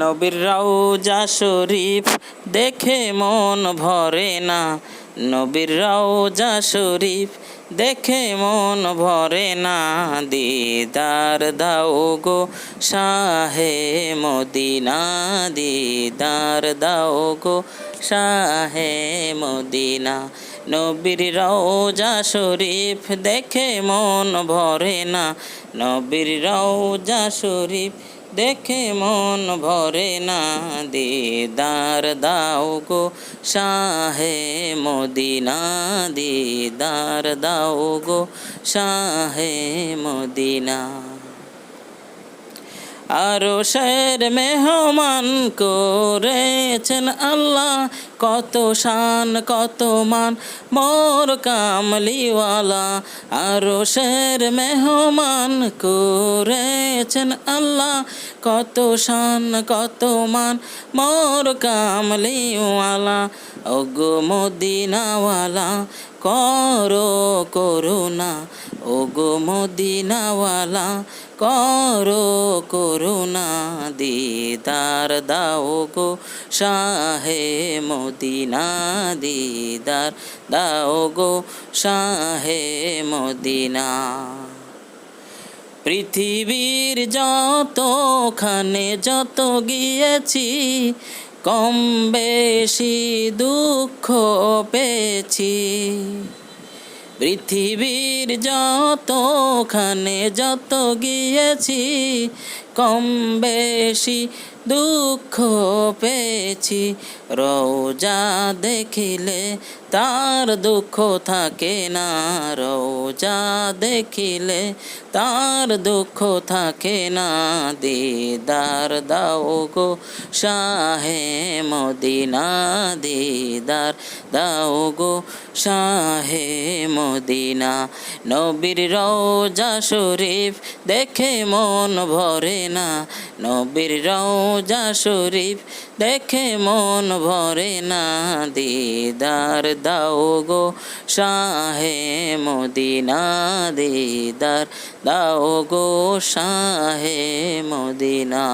নবীর রওজা শরীফ দেখে মন ভরে না, নবীর রওজা শরীফ দেখে মন ভরে না। দিদার দাও গো শাহে মদিনা, দিদার দাও গো শাহে মদিনা। নবীর রওজা শরীফ দেখে মন ভরে না, নবীর রওজা শরীফ দেখে মন ভরে না। দিদার দাও গো শাহে মদিনা, দিদার দাও গো শাহে মদিনা। আরশের মেহমান করেছেন আল্লাহ, কত শান কত মান মোর কামলিওয়ালা। আরশের মেহমান করেছেন আল্লাহ, কত শান কত মান মোর কামলিওয়ালা। ওগো মদিনাওয়ালা করো করুণা, ওগো মদিনাওয়ালা করো করুণা। দিদার দাও গো শাহে মদিনা, দিদার দাও গো শাহে মদিনা। পৃথিবীর যতখানে যত গিয়েছি, কম বেশি দুঃখ পেয়েছি। পৃথিবীর যতখানে যত গিয়েছি, কম বেশি দুঃখ পেয়েছি। রওজা দেখিলে তার দুঃখ থাকে না, রওজা দেখিলে তার দুঃখ থাকে না। দিদার দাও গো শাহে মদিনা, দিদার দাও গো শাহে মদিনা। নবীর রওজা শরীফ দেখে মন ভরে না, নবীর রওজা শরীফ দেখে মন ভরে না। দিদার দাও গো শাহে মদিনা, দিদার দাও গো শাহে মদিনা।